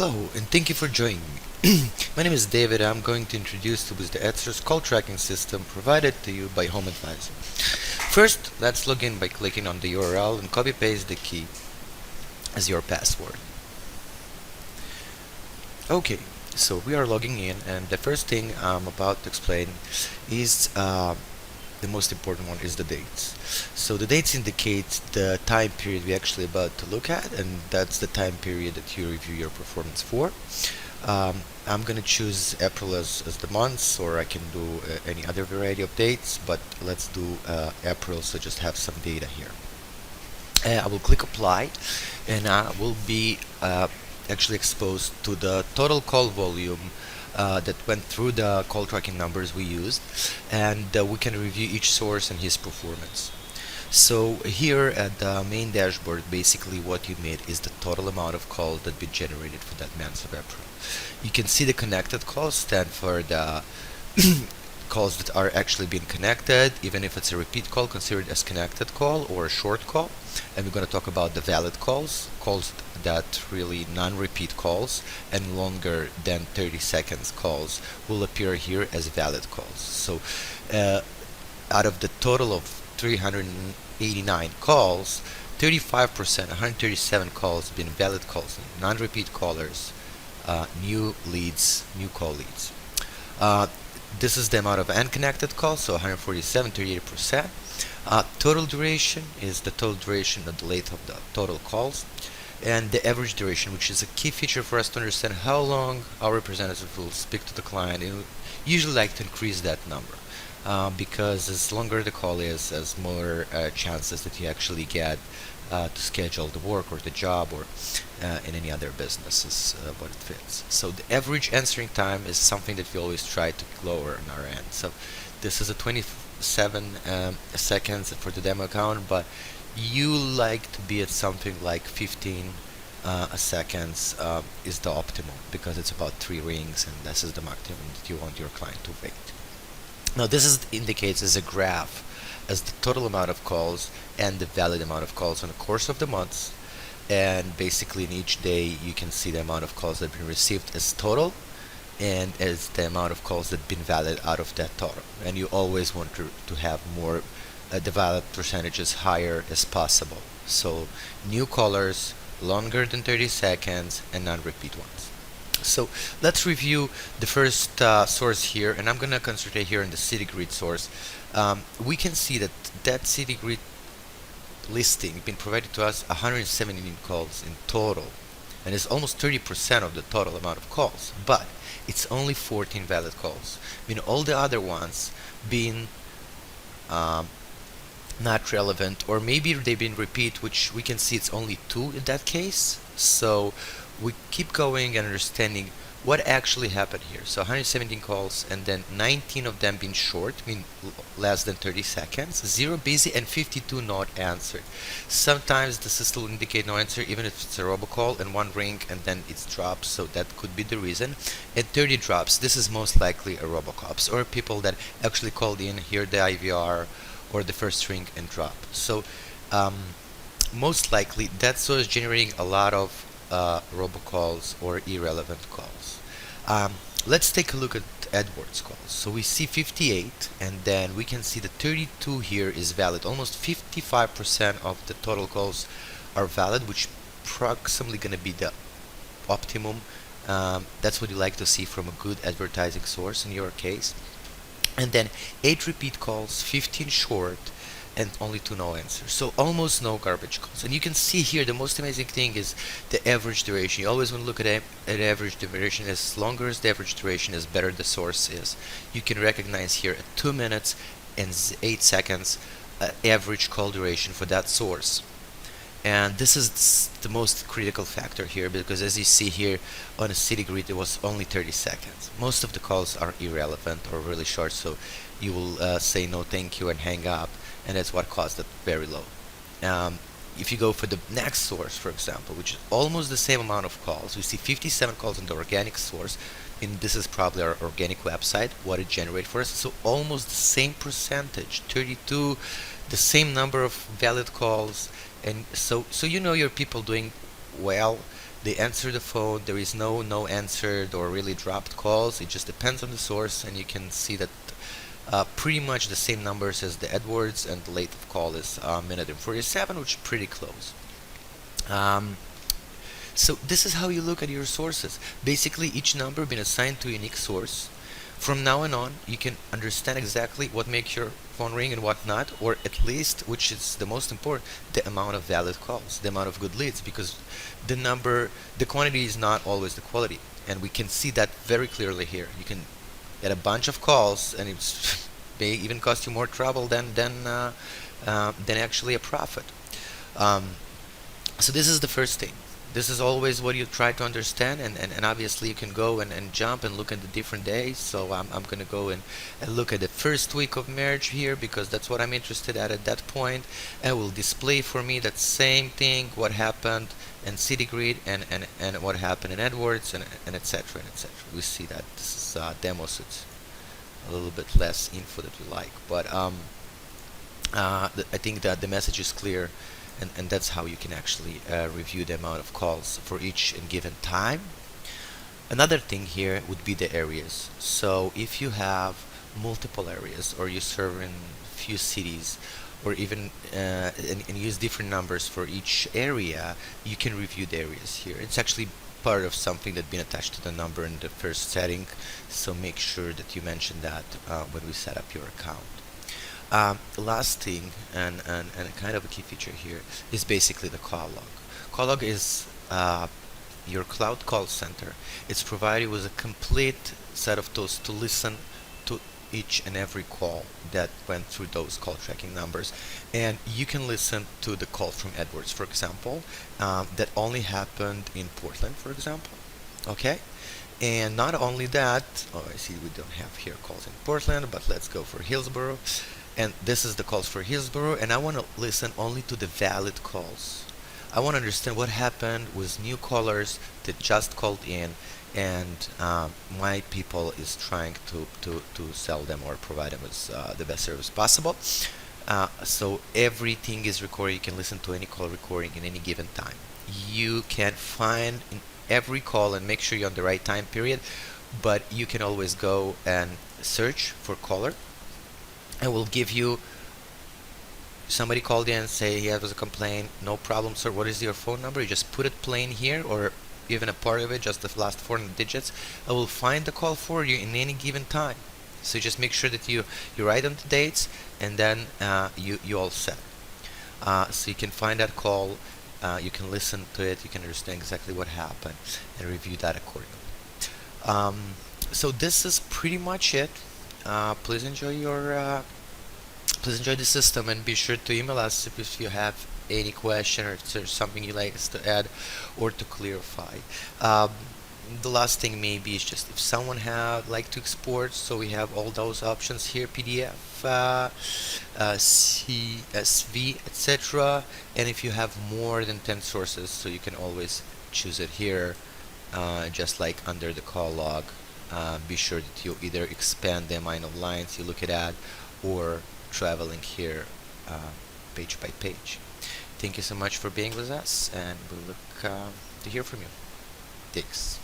Hello, and thank you for joining me. My name is David. I'm going to introduce you with the AddSource call tracking system provided to you by Home Advisor. First, let's log in by clicking on the URL and copy paste the key as your password. Okay, so we are logging in, and the first thing I'm about to explain is the most important one is the dates. So the dates indicate the time period we're actually about to look at, and that's the time period that you review your performance for. I'm going to choose April as the month, or I can do any other variety of dates, but let's do April, so just have some data here. I will click apply, and I will be actually exposed to the total call volume that went through the call tracking numbers we used, and we can review each source and his performance. So here at the main dashboard, basically what you made is the total amount of calls that been generated for that month of April. You can see the connected calls stand for the calls that are actually being connected. Even if it's a repeat call, considered as connected call or a short call. And we're going to talk about the valid calls that really non-repeat calls, and longer than 30 seconds calls will appear here as valid calls. So out of the total of 389 calls, 35%, 137 calls have been valid calls, non-repeat callers, new leads, new call leads. This is the amount of unconnected calls, so 147, 38%. Total duration is the total duration of the length of the total calls, and the average duration, which is a key feature for us to understand how long our representative will speak to the client. And we usually like to increase that number because as longer the call is, as more chances that you actually get to schedule the work or the job or in any other businesses what it fits. So the average answering time is something that we always try to lower on our end. So this is a 27 seconds for the demo account, but you like to be at something like 15 seconds is the optimal, because it's about 3 rings, and this is the maximum that you want your client to wait. Now this indicates as a graph as the total amount of calls and the valid amount of calls on the course of the months, and basically in each day you can see the amount of calls that have been received as total and as the amount of calls that have been valid out of that total, and you always want to have more the valid percentages higher as possible. So new callers, longer than 30 seconds, and non-repeat ones. So let's review the first source here, and I'm going to concentrate here on the city grid source. We can see that city grid listing been provided to us 117 calls in total, and it's almost 30% of the total amount of calls, but it's only 14 valid calls. I mean, all the other ones being not relevant, or maybe they've been repeat, which we can see it's only 2 in that case. So we keep going and understanding what actually happened here. So 117 calls, and then 19 of them being short, I mean less than 30 seconds, 0 busy, and 52 not answered. Sometimes the system will indicate no answer even if it's a robocall, and 1 ring and then it drops, so that could be the reason. And 30 drops. This is most likely a robocops, or people that actually called in, hear the IVR or the first ring and drop. So most likely that's what is generating a lot of robocalls or irrelevant calls. Let's take a look at AddSource calls. So we see 58, and then we can see the 32 here is valid. Almost 55% of the total calls are valid, which approximately going to be the optimum. That's what you like to see from a good advertising source in your case. And then 8 repeat calls, 15 short, and only 2 no answers. So almost no garbage calls. And you can see here the most amazing thing is the average duration. You always want to look at average duration. As longer as the average duration, as better the source is. You can recognize here at 2 minutes and 8 seconds average call duration for that source. And this is the most critical factor here, because as you see here on a city grid, it was only 30 seconds. Most of the calls are irrelevant or really short, so you will say no thank you and hang up, and that's what caused it very low. If you go for the next source, for example, which is almost the same amount of calls, we see 57 calls on the organic source, and this is probably our organic website, what it generated for us. So almost the same percentage, 32, the same number of valid calls, and so you know your people doing well, they answer the phone. There is no answered or really dropped calls. It just depends on the source, and you can see that pretty much the same numbers as the Edwards, and the length of call is a minute and 47, which is pretty close. Um, so this is how you look at your sources. Basically, each number been assigned to a unique source. From now on, you can understand exactly what makes your phone ring and what not, or at least, which is the most important, the amount of valid calls, the amount of good leads, because the quantity is not always the quality, and we can see that very clearly here. You can get a bunch of calls, and it's may even cost you more trouble than actually a profit. Um, so this is the first thing. This is always what you try to understand, and obviously you can go and jump and look at the different days. So I'm going to go and look at the first week of marriage here, because that's what I'm interested at that point. And will display for me that same thing, what happened in City Grid, and what happened in Edwards, and etc. and etc. We see that this is demo, so it's a little bit less info that we like, but I think that the message is clear, and that's how you can actually review the amount of calls for each and given time. Another thing here would be the areas. So if you have multiple areas, or you serve in few cities, or even and use different numbers for each area, you can review the areas here. It's actually part of something that's been attached to the number in the first setting, so make sure that you mention that when we set up your account. Last thing, and a kind of a key feature here, is basically the call log. Call log is your cloud call center. It's provided with a complete set of tools to listen to each and every call that went through those call tracking numbers. And you can listen to the call from Edwards, for example, that only happened in Portland, for example. Okay? And not only that, oh, I see we don't have here calls in Portland, but let's go for Hillsborough. And this is the calls for Hillsborough, and I want to listen only to the valid calls. I want to understand what happened with new callers that just called in, and my people is trying to sell them or provide them with the best service possible. So everything is recorded. You can listen to any call recording in any given time. You can find in every call and make sure you're on the right time period, but you can always go and search for caller, and will give you somebody called in and say he has a complaint. No problem, sir. What is your phone number? You just put it plain here, or even a part of it, just the last 4 digits. I will find the call for you in any given time. So just make sure that you write down the dates, and then you all set. So you can find that call, you can listen to it, you can understand exactly what happened, and review that accordingly. So this is pretty much it. Please enjoy the system, and be sure to email us if you have any question, or if there's something you'd like us to add or to clarify. The last thing maybe is just if someone like to export, so we have all those options here: PDF, CSV, etc. And if you have more than 10 sources, so you can always choose it here, just like under the call log. Be sure that you either expand the amount of lines you look at, or traveling here page by page. Thank you so much for being with us, and we look to hear from you. Thanks.